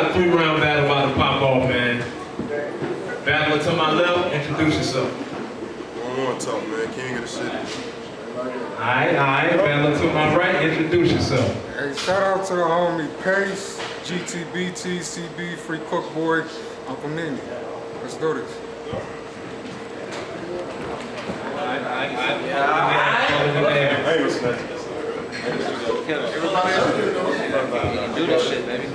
got a 3-round battle about to pop off, man. Battler to my left, introduce yourself. I want to talk, man. King of the city. Alright. Battler to my right, introduce yourself. Hey, shout out to the homie Pace, GTBT, CB, Free Cook Boy, Uncle NeeNee. Let's do this. Hey, what's next? Everybody else do this shit, baby.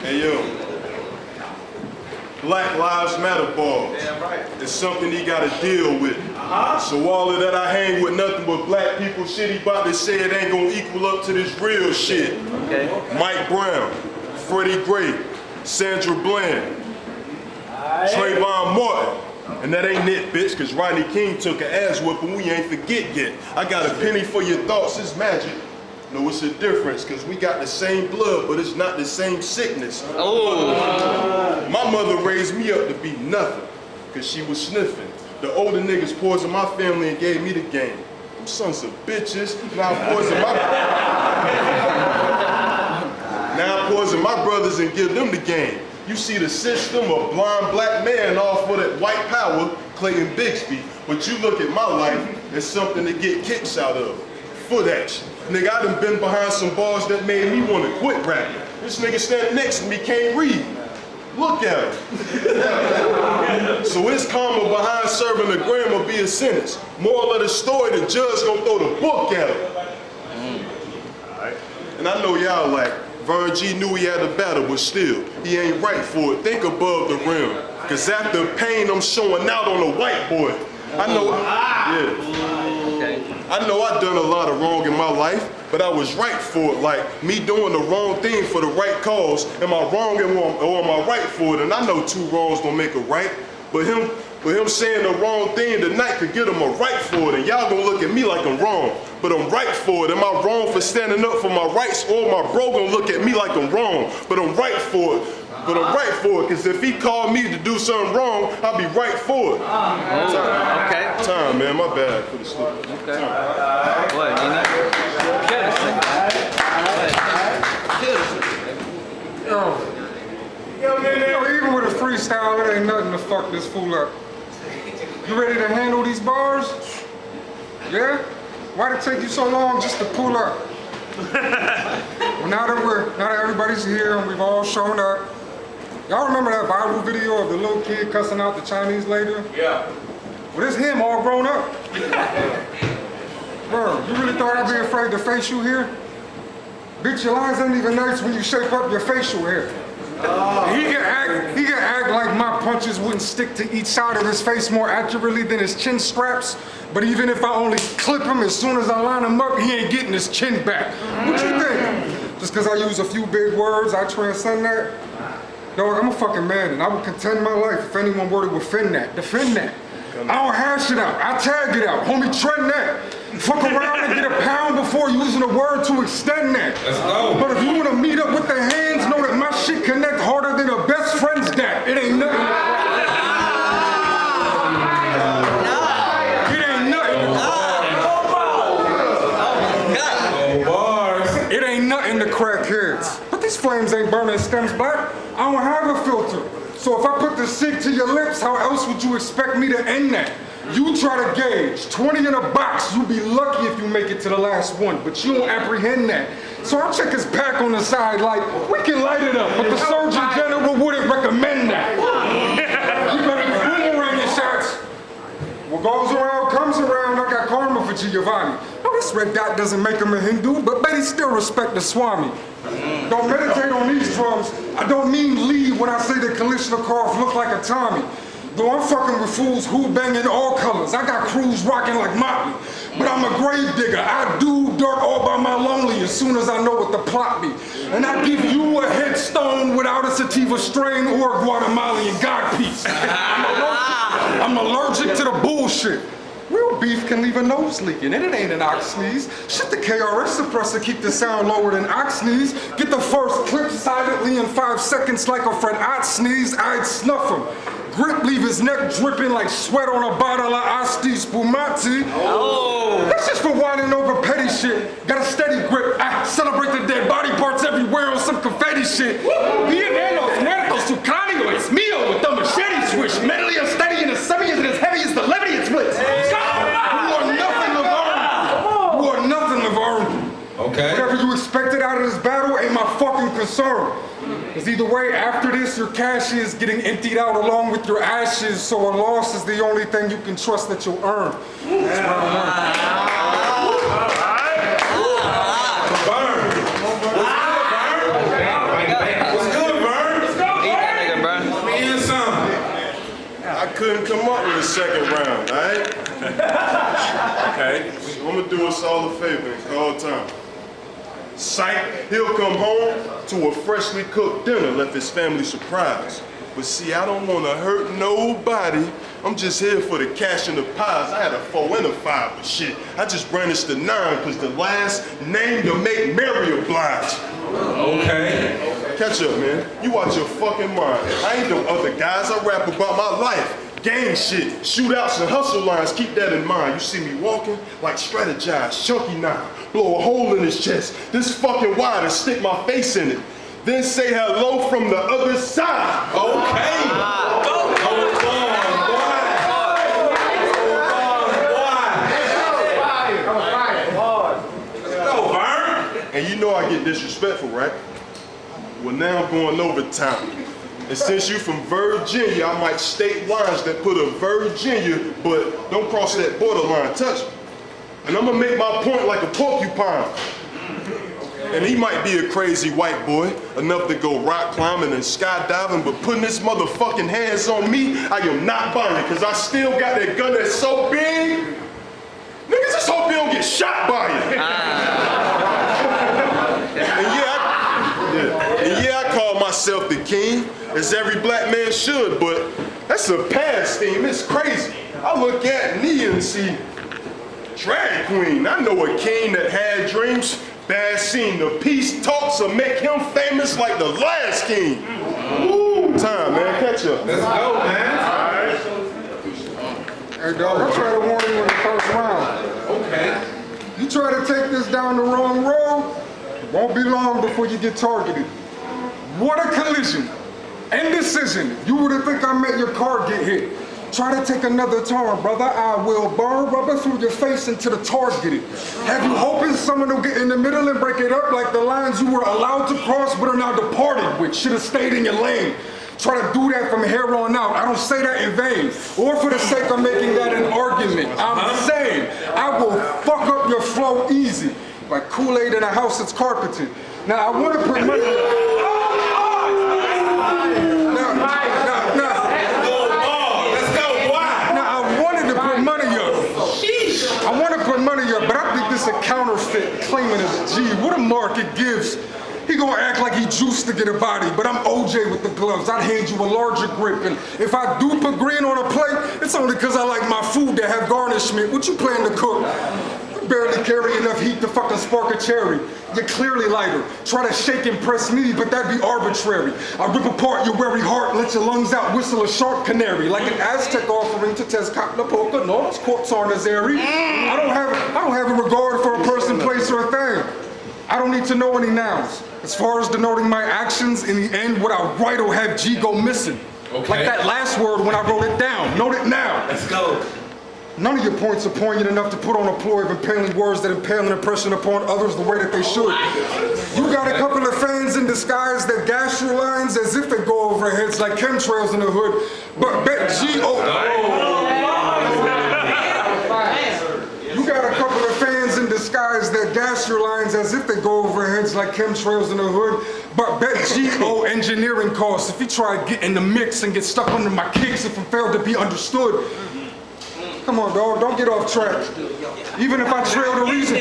Hey, yo. Black Lives Matter ball. Damn right. It's something he got to deal with. So all of that I hang with nothing but black people shit, he about to say it ain't gonna equal up to this real shit. Okay. Mike Brown, Freddie Gray, Sandra Bland, Trayvon Martin. And that ain't it, bitch, cause Rodney King took an ass whooping we ain't forget yet. I got a penny for your thoughts, it's magic. No, it's a difference, cause we got the same blood, but it's not the same sickness. Oh. My mother raised me up to be nothing, cause she was sniffing. The older niggas poisoned my family and gave me the game. Them sons of bitches, now I poison my brothers and give them the game. You see the system, a blind black man all for that white power, Clayton Bigsby. But you look at my life as something to get kicks out of. Foot action. Nigga, I done been behind some bars that made me want to quit rapping. This nigga standing next to me can't read. Look at him. So it's karma behind serving a gram will be a sentence. Moral of the story, the judge gonna throw the book at him. Alright. And I know y'all like, Vern G knew he had a battle, but still, he ain't right for it. Think above the rim. Cause after pain, I'm showing out on a white boy. I know, I know I done a lot of wrong in my life, but I was right for it. Like me doing the wrong thing for the right cause. Am I wrong or am I right for it? And I know 2 wrongs don't make a right, but him saying the wrong thing tonight could get him a right for it. And y'all gonna look at me like I'm wrong, but I'm right for it. Am I wrong for standing up for my rights, or my bro gonna look at me like I'm wrong, but I'm right for it. But I'm right for it, because if he called me to do something wrong, I'll be right for it. Okay. Time, man, my bad for the slip. Okay. Go ahead, NeeNee. Yo, even with a freestyle, it ain't nothing to fuck this fool up. You ready to handle these bars? Yeah? Why'd it take you so long just to pull up? Well, now that everybody's here and we've all shown up, y'all remember that viral video of the little kid cussing out the Chinese lady? Yeah. Well, it's him all grown up. Bro, you really thought I'd be afraid to face you here? Bitch, your lines ain't even nice when you shape up your facial hair. He can act like my punches wouldn't stick to each side of his face more accurately than his chin straps, but even if I only clip him as soon as I line him up, he ain't getting his chin back. What you think? Just because I use a few big words, I transcend that? Dog, I'm a fucking man, and I would contend my life if anyone were to defend that. I don't hash it out, I tag it out. Homie, trend that. Fuck around and get a pound before using a word to extend that. Let's go. But if you want to meet up with the hands, know that my shit connect harder than a best friend's dap. It ain't nothing. It ain't nothing. It ain't nothing to crack heads. But these flames ain't burning stems black. I don't have a filter. So if I put the cig to your lips, how else would you expect me to end that? You try to gauge, 20 in a box, you be lucky if you make it to the last one, but you don't apprehend that. So I check his pack on the side like, we can light it up, but the Surgeon General wouldn't recommend that. You better be boomeranging shots. What goes around comes around. I got karma for Giovanni. Now this red dot doesn't make him a Hindu, but Betty still respect the Swami. Don't meditate on these drums. I don't mean leave when I say that Kalishnikov look like a Tommy. Though I'm fucking with fools who banging all colors. I got crews rocking like Motley. But I'm a grave digger. I do dirt all by my lonely as soon as I know what the plot be. And I give you a headstone without a sativa strain or a Guatemalan God piece. I'm allergic to the bullshit. Real beef can leave a nose leaking, and it ain't an ox sneeze. Shit, the KRS suppressor keep the sound lower than ox sneeze. Get the first clip silently in 5 seconds like a Fred Ott sneeze, I'd snuff him. Grip leave his neck dripping like sweat on a bottle of Asti Spumati. Oh. That whining over petty shit. Got a steady grip. I celebrate the dead body parts everywhere on some confetti shit. Bien los muertos, su cráneo es mío with the machete swish. Mentally unsteady and as semi as as heavy as the levity it splits. You are nothing, Laverne. You are nothing, Laverne. Okay. Whatever you expected out of this battle ain't my fucking concern. Because either way, after this, your cash is getting emptied out along with your ashes, so a loss is the only thing you can trust that you'll earn. That's what I learned. Vern. What's good, Vern? Let's go, Eat that nigga, bro. Let me in some. I couldn't come up with a second round, all right? Okay. So I'm gonna do us all a favor and call time. Psych, he'll come home to a freshly cooked dinner, left his family surprised. But see, I don't wanna hurt nobody. I'm just here for the cash and the pies. I had a 4 and a 5, but shit, I just brandished the 9 because the last name to make Mary oblige. Okay. Catch up, man. You watch your fucking mind. I ain't them other guys. I rap about my life. Gang shit, shootouts and hustle lines, keep that in mind. You see me walking, like strategize, chunky now, blow a hole in his chest, this fucking wide and stick my face in it. Then say hello from the other side. Okay. Let's go, Vern. And you know I get disrespectful, right? Well, now I'm going overtime. And since you from Virginia, I might state lines that put a Virginia, but don't cross that borderline, touch me. And I'm gonna make my point like a porcupine. And he might be a crazy white boy, enough to go rock climbing and skydiving, but putting his motherfucking hands on me, I am not buying it, cause I still got that gun that's so big. Niggas just hope you don't get shot by it. And yeah, I call myself the king, as every black man should, but that's a past theme, it's crazy. I look at NeeNee and see drag queen. I know a king that had dreams, bad scene. The peace talks will make him famous like the last king. Woo, time, man, catch up. Let's go, man. Hey, dog, I tried to warn you in the first round. Okay. You try to take this down the wrong road, it won't be long before you get targeted. What a collision. Indecision. You would think I met your car get hit. Try to take another turn, brother. I will burn rubber through your face until the targeted. Have you hoping someone will get in the middle and break it up like the lines you were allowed to cross but are now departed with? Should have stayed in your lane. Try to do that from here on out. I don't say that in vain or for the sake of making that an argument. I'm saying I will fuck up your flow easy, like Kool-Aid in a house that's carpeted. Now I want to put money. I want to put money up, but I think this a counterfeit claiming as G. What a mark it gives. He gonna act like he juiced to get a body, but I'm OJ with the gloves. I'd hand you a larger grip, and if I do put green on a plate, it's only because I like my food to have garnishment. What you plan to cook? You barely carry enough heat to fucking spark a cherry. You're clearly lighter. Try to shake and press me, but that'd be arbitrary. I rip apart your very heart, let your lungs out whistle a sharp canary, like an Aztec offering to Tezcatlipoca. No, those courts aren't as airy. I don't have a regard for a person, place, or a thing. I don't need to know any nouns. As far as denoting my actions, in the end, what I write will have G go missing. Okay. Like that last word when I wrote it down. Note it now. Let's go. None of your points are poignant enough to put on a ploy of impaling words that impale an impression upon others the way that they should. You got a couple of fans in disguise that gash your lines as if they go over heads like chemtrails in the hood. But bet G.O. You got a couple of fans in disguise that gash your lines as if they go over heads like chemtrails in the hood. But bet G.O. engineering costs if you try to get in the mix and get stuck under my kicks if it failed to be understood. Come on, dog, don't get off track. Even if I trail the reason,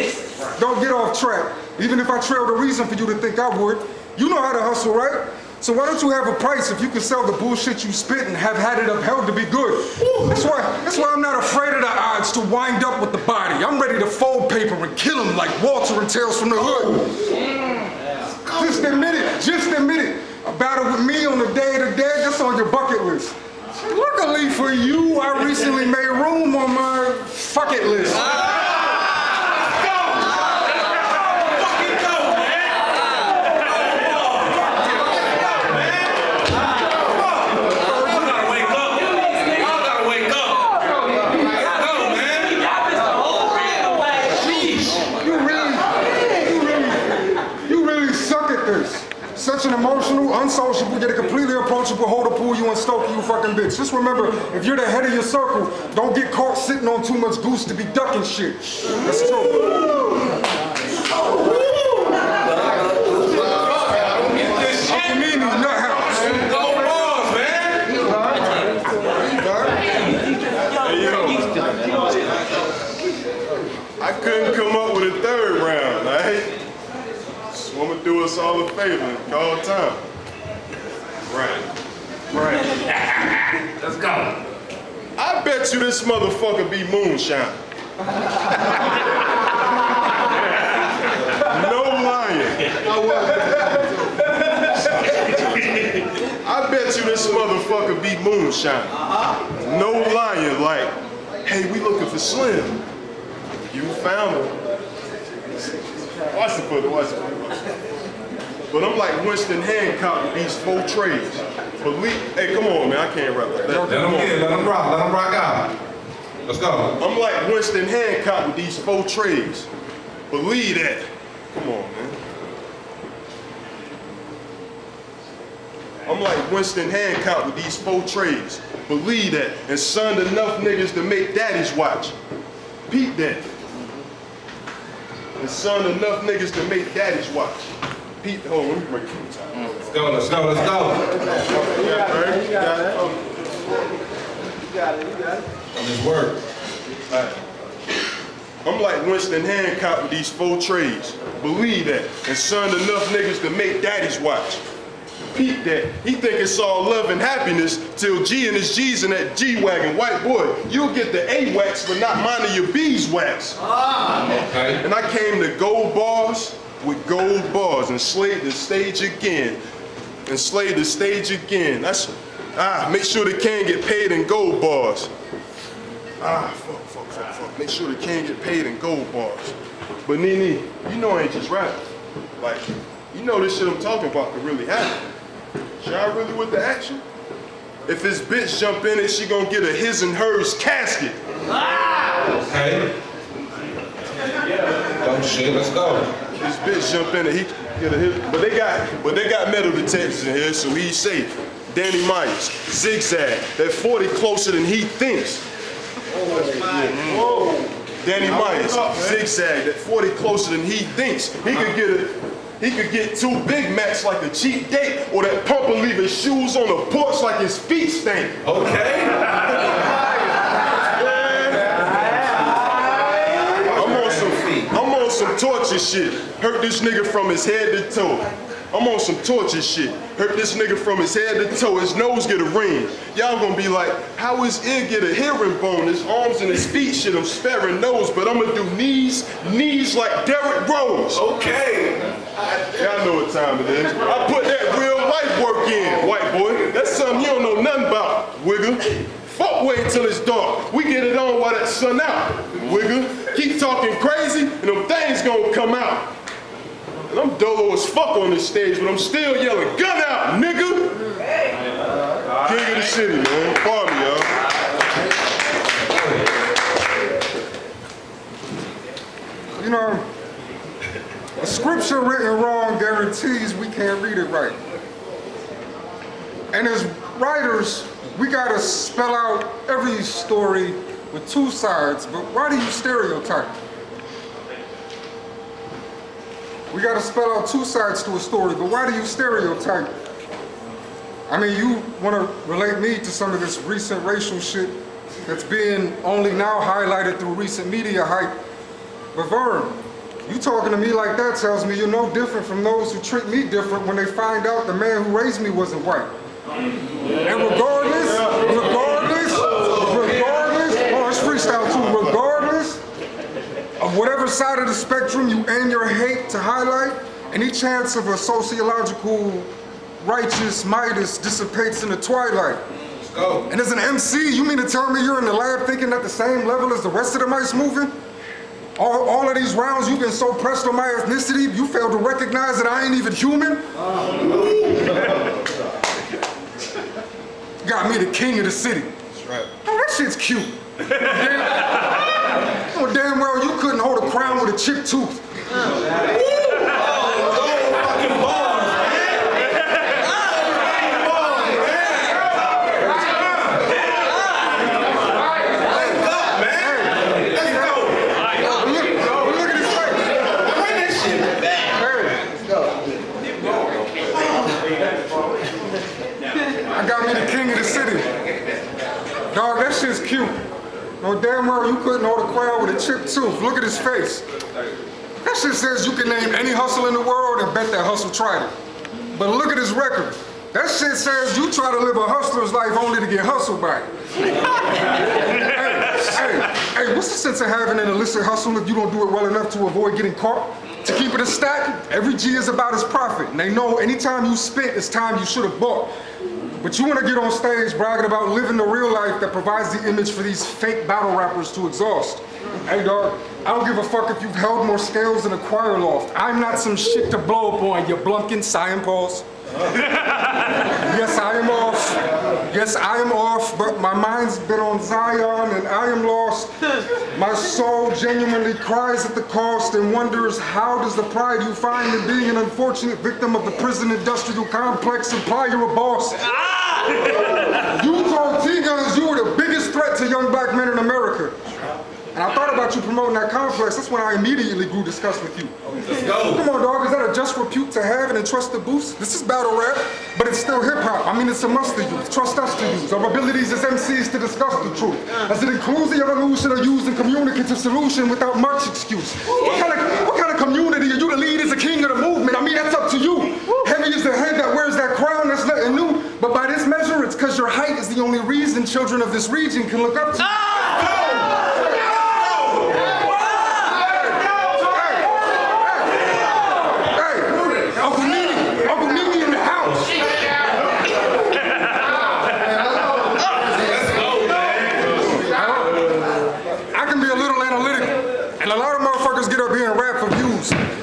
don't get off track. Even if I trail the reason for you to think I would, you know how to hustle, right? So why don't you have a price if you can sell the bullshit you spit and have had it upheld to be good? That's why I'm not afraid of the odds to wind up with the body. I'm ready to fold paper and kill him like Walter in Tales from the Hood. Just admit it. A battle with me on the Day of the Dead, that's on your bucket list. Luckily for you, I recently made room on my fuck it list. touch and emotional, unsociable, yet a completely approachable, hold to pull you and stoke you fucking bitch. Just remember, if you're the head of your circle, don't get caught sitting on too much goose to be ducking shit. That's true. Uncle NeeNee, nut house. Go balls, man. Hey, yo. I couldn't come up with a third round, alright? So I'm gonna do us all a favor and call time. Right. Let's go. I bet you this motherfucker be moonshine. No lying. I bet you this motherfucker be moonshine. No lying, like, hey, we looking for Slim. You found him. Watch the footer, watch the footer. But I'm like Winston Hancock with these 4 trays. Hey, come on, man, I can't rap like that. Let them rock out. Let's go. I'm like Winston Hancock with these 4 trays. Believe that. Come on, man. I'm like Winston Hancock with these 4 trays. Believe that. And son, enough niggas to make daddies watch. Peep that. And son, enough niggas to make daddies watch. Peep, hold on, let me break it from the top. Let's go, let's go, let's go. You got it. Let's work. I'm like Winston Hancock with these 4 trays. Believe that. And son, enough niggas to make daddies watch. Peep that. He think it's all love and happiness till G and his G's in that G-Wagon. White boy, you'll get the A-wax, but not mine of your beeswax. Okay. And I came to gold bars with gold bars and slayed the stage again. And slayed the stage again. That's, make sure the can get paid in gold bars. Fuck. Make sure the can get paid in gold bars. But NeeNee, you know I ain't just rapping. Like, you know this shit I'm talking about could really happen. Y'all really with the action? If this bitch jump in it, she gonna get a his and hers casket. Okay. Oh shit, let's go. This bitch jump in it, he get a his. But they got metal detectors in here, so he's safe. Danny Myers, zigzag, that 40 closer than he thinks. Danny Myers, zigzag, that 40 closer than he thinks. He could get 2 Big Macs like a cheap date, or that pumper leave his shoes on the porch like his feet stink. Okay. I'm on some torture shit. Hurt this nigga from his head to toe. I'm on some torture shit. Hurt this nigga from his head to toe. His nose get a ring. Y'all gonna be like, how his ear get a hearing bone? His arms and his feet shit, I'm sparing nose, but I'm gonna do knees like Derrick Rose. Okay. Y'all know what time it is. I put that real life work in, white boy. That's something you don't know nothing about, wigger. Fuck wait till it's dark. We get it on while that sun out, wigger. Keep talking crazy and them things gonna come out. And I'm dolo as fuck on this stage, but I'm still yelling, gun out, nigga! King of the city, man. Pardon me, y'all. You know, a scripture written wrong guarantees we can't read it right. And as writers, we gotta spell out every story with 2 sides, but why do you stereotype? We gotta spell out 2 sides to a story, but why do you stereotype? I mean, you wanna relate me to some of this recent racial shit that's being only now highlighted through recent media hype. But Vern, you talking to me like that tells me you're no different from those who treat me different when they find out the man who raised me wasn't white. And regardless, it's freestyle too, regardless of whatever side of the spectrum you aim your hate to highlight, any chance of a sociological righteous Midas dissipates in the twilight. Let's go. And as an MC, you mean to tell me you're in the lab thinking at the same level as the rest of the mice moving? All of these rounds you've been so pressed on my ethnicity, you failed to recognize that I ain't even human? Got me the king of the city. That's right. Oh, that shit's cute. Oh, damn well you couldn't hold a crown with a chipped tooth. Fucking bars, man. cute. No damn well you couldn't hold a crowd with a chipped tooth. Look at his face. That shit says you can name any hustle in the world and bet that hustle tried it. But look at his record. That shit says you try to live a hustler's life only to get hustled by it. Hey, what's the sense of having an illicit hustle if you don't do it well enough to avoid getting caught? To keep it a stack, every G is about his profit. And they know anytime you spent is time you should have bought. But you want to get on stage bragging about living the real life that provides the image for these fake battle rappers to exhaust. Hey dog, I don't give a fuck if you've held more scales than a choir loft. I'm not some shit to blow up on, you blunkin' Cyan Pauls. Yes, I am off. Yes, I am off, but my mind's been on Zion and I am lost. My soul genuinely cries at the cost and wonders how does the pride you find in being an unfortunate victim of the prison industrial complex imply you're a boss? You told T-Guns you were the biggest threat to young black men in America. And I thought about you promoting that complex. That's when I immediately grew disgust with you. Let's go. Come on, dog. Is that a just repute to have and entrust to boost? This is battle rap, but it's still hip-hop. I mean, it's a must to use. Trust us to use. Our abilities as MCs to discuss the truth. As it includes the evolution of using communicative solution without much excuse. What kind of community are you to lead as a king of the movement? I mean, that's up to you. Heavy is the head that wears that crown that's nothing new. But by this measure, it's because your height is the only reason children of this region can look up to you.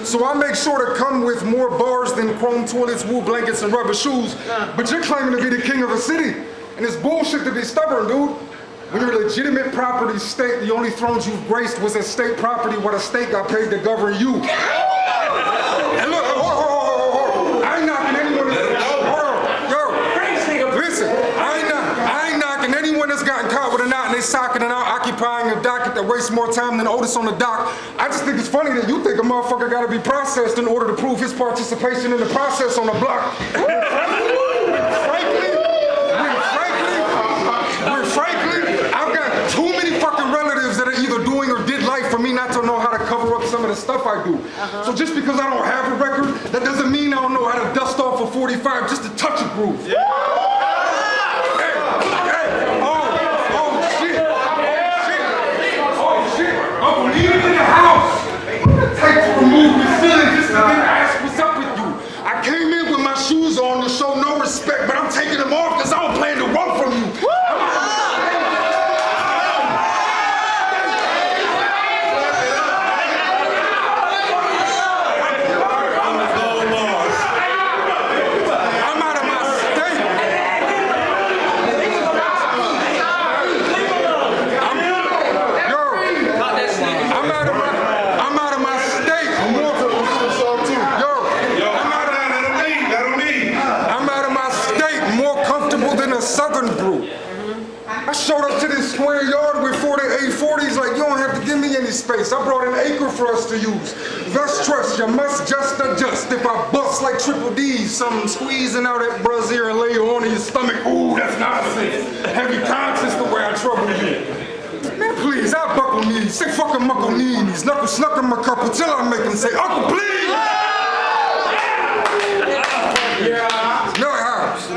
So I make sure to come with more bars than chrome toilets, wool blankets, and rubber shoes. But you're claiming to be the king of a city. And it's bullshit to be stubborn, dude. When you're a legitimate property state, the only thrones you've graced was as state property where the state got paid to govern you. And look, I ain't knocking anyone I ain't knocking anyone that's gotten caught with a knot and they socking it out, occupying a docket that wastes more time than Otis on the dock. I just think it's funny that you think a motherfucker gotta be processed in order to prove his participation in the process on the block. Frankly, I've got too many fucking relatives that are either doing or did life for me not to know how to cover up some of the stuff I do. So just because I don't have a record, that doesn't mean I don't know how to dust off a 45 just to touch a groove. Uncle NeeNee in the house. Take to remove your feelings just to get to ask what's up with you. I came in with my shoes on to show no respect, but I'm taking them off because I don't plan to run from you. I showed up to this square yard with 40 A40s like you don't have to give me any space. I brought an acre for us to use. Thus trust, you must just adjust. If I bust like Triple D, something squeezing out that brazier and lay you on your stomach, ooh, that's nonsense. Heavy conscience the way I trouble you. Man, please, I'll buckle knees. Say fucking muckle NeeNees. Knuckle snuck in my couple till I make them say, Uncle, please! Yeah. No house.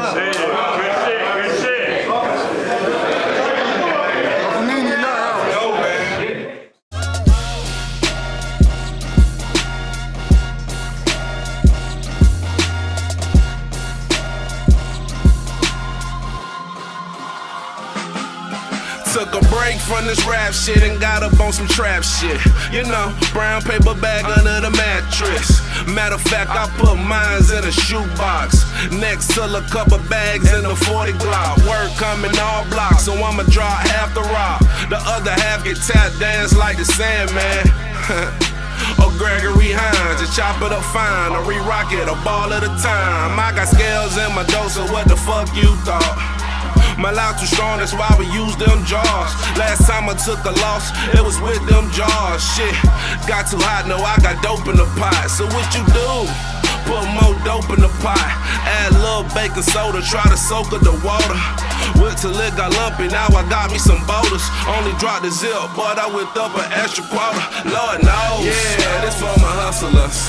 Took a break from this rap shit and got up on some trap shit. You know, brown paper bag under the mattress. Matter of fact, I put mines in a shoebox next to a couple bags in the 40 Glock. Work coming all blocks, so I'ma drop half the rock. The other half get tap dance like the Sandman. Or Gregory Hines, just chop it up fine, or re-rock it a ball at a time. I got scales in my dough, so what the fuck you thought? My loud too strong, that's why we use them jaws. Last time I took a loss, it was with them jaws. Shit, got too hot, no, I got dope in the pot. So what you do? Put more dope in the pot. Add a little baking soda, try to soak up the water. Went till it got lumpy, now I got me some boulders. Only dropped the zip, but I whipped up an extra quarter. Lord knows, yeah, this for my hustlers.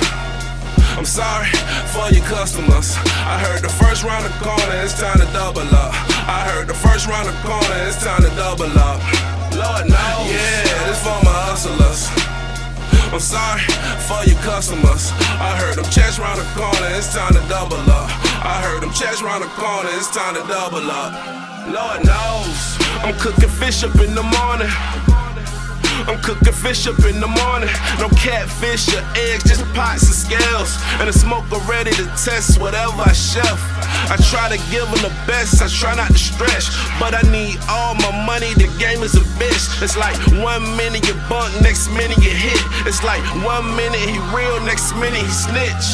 I'm sorry for your customers. I heard the first round of corner, it's time to double up. I heard the first round of corner, it's time to double up. Lord knows, yeah, this for my hustlers. I'm sorry for your customers. I heard them checks round the corner, it's time to double up. I heard them checks round the corner, it's time to double up. Lord knows, I'm cooking fish up in the morning. I'm cooking fish up in the morning. No catfish or eggs, just pots and scales. And the smoker ready to test whatever I chef. I try to give them the best, I try not to stretch. But I need all my money, the game is a bitch. It's like 1 minute you bunk, next minute you hit. It's like 1 minute he real, next minute he snitch.